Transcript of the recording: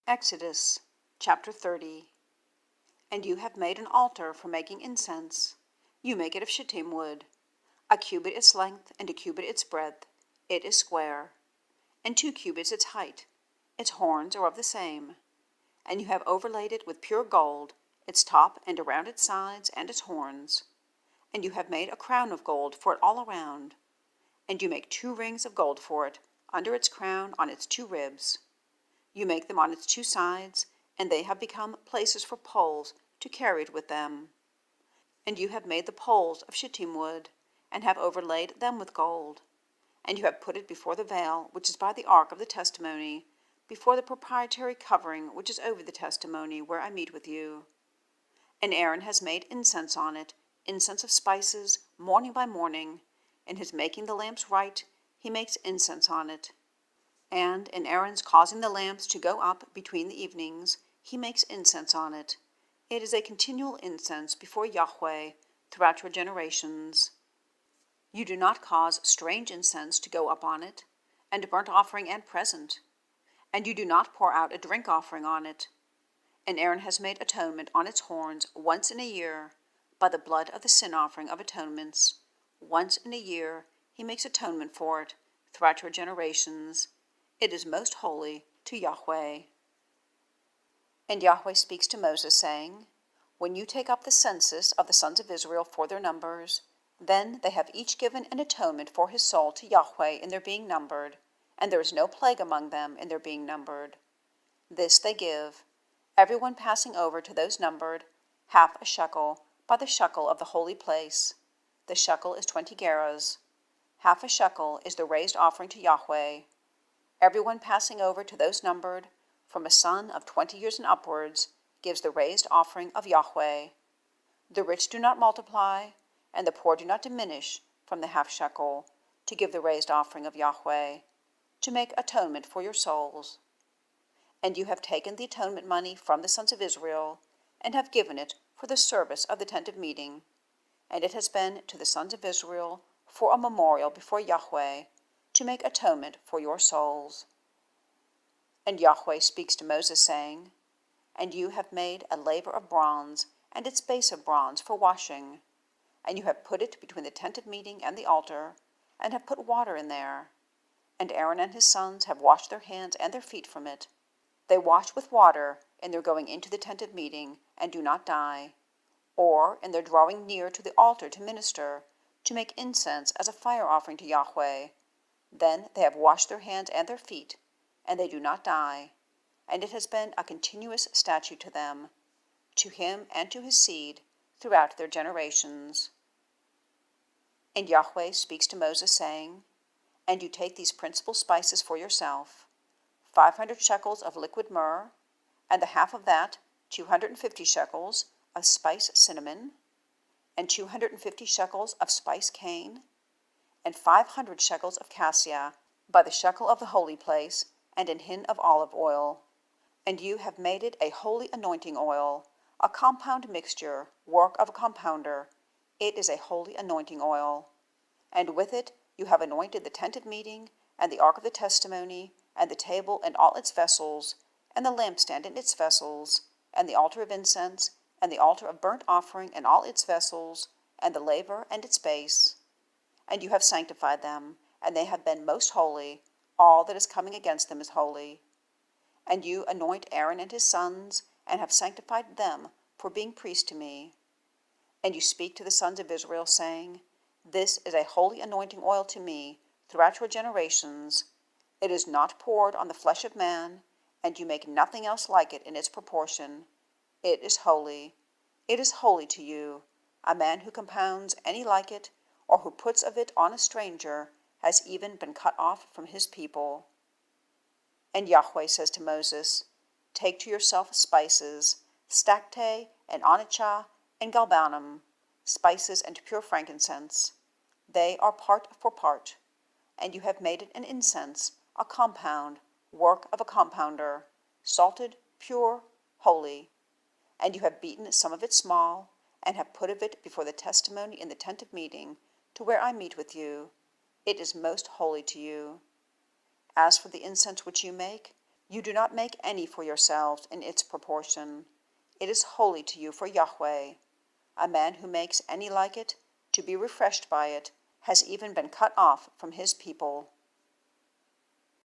Exodus chapter 30. And you have made an altar for making incense. You make it of shittim wood. A cubit its length, and a cubit its breadth. It is square. And 2 cubits its height. Its horns are of the same. And you have overlaid it with pure gold, its top and around its sides and its horns. And you have made a crown of gold for it all around. And you make 2 rings of gold for it, under its crown on its 2 ribs. You make them on its 2 sides, and they have become places for poles to carry it with them. And you have made the poles of shittim wood, and have overlaid them with gold. And you have put it before the veil which is by the ark of the testimony, before the propitiatory covering which is over the testimony where I meet with you. And Aaron has made incense on it, incense of spices, morning by morning. In his making the lamps right, he makes incense on it. And in Aaron's causing the lamps to go up between the evenings, he makes incense on it. It is a continual incense before Yahweh throughout your generations. You do not cause strange incense to go up on it, and a burnt offering and present. And you do not pour out a drink offering on it. And Aaron has made atonement on its horns once in a year, by the blood of the sin offering of atonements. Once in a year he makes atonement for it throughout your generations. It is most holy to Yahweh. And Yahweh speaks to Moses, saying, When you take up the census of the sons of Israel for their numbers, then they have each given an atonement for his soul to Yahweh in their being numbered, and there is no plague among them in their being numbered. This they give, every one passing over to those numbered, half a shekel by the shekel of the holy place. The shekel is 20 gerahs. Half a shekel is the raised offering to Yahweh. Every one passing over to those numbered, from a son of 20 years and upwards, gives the raised offering of Yahweh. The rich do not multiply, and the poor do not diminish from the half shekel, to give the raised offering of Yahweh, to make atonement for your souls. And you have taken the atonement money from the sons of Israel, and have given it for the service of the tent of meeting, and it has been to the sons of Israel for a memorial before Yahweh, to make atonement for your souls. And Yahweh speaks to Moses, saying, And you have made a laver of bronze, and its base of bronze for washing. And you have put it between the tent of meeting and the altar, and have put water in there. And Aaron and his sons have washed their hands and their feet from it. They wash with water in their going into the tent of meeting, and do not die, or in their drawing near to the altar to minister, to make incense as a fire offering to Yahweh. Then they have washed their hands and their feet, and they do not die, and it has been a continuous statute to them, to him and to his seed, throughout their generations. And Yahweh speaks to Moses, saying, And you take these principal spices for yourself, 500 shekels of liquid myrrh, and the half of that, 250 shekels of spice cinnamon, and 250 shekels of spice cane, and 500 shekels of cassia, by the shekel of the holy place, and an hin of olive oil. And you have made it a holy anointing oil, a compound mixture, work of a compounder. It is a holy anointing oil. And with it you have anointed the tent of meeting, and the ark of the testimony, and the table and all its vessels, and the lampstand and its vessels, and the altar of incense, and the altar of burnt offering and all its vessels, and the laver and its base. And you have sanctified them, and they have been most holy. All that is coming against them is holy. And you anoint Aaron and his sons, and have sanctified them for being priests to me. And you speak to the sons of Israel, saying, This is a holy anointing oil to me throughout your generations. It is not poured on the flesh of man, and you make nothing else like it in its proportion. It is holy. It is holy to you. A man who compounds any like it, or who puts of it on a stranger, has even been cut off from his people. And Yahweh says to Moses, Take to yourself spices, stacte, and onycha, and galbanum, spices and pure frankincense. They are part for part. And you have made it an incense, a compound, work of a compounder, salted, pure, holy. And you have beaten some of it small, and have put of it before the testimony in the tent of meeting, to where I meet with you. It is most holy to you. As for the incense which you make, You do not make any for yourselves in its proportion. It is holy to you for Yahweh. A man who makes any like it, to be refreshed by it, has even been cut off from his people.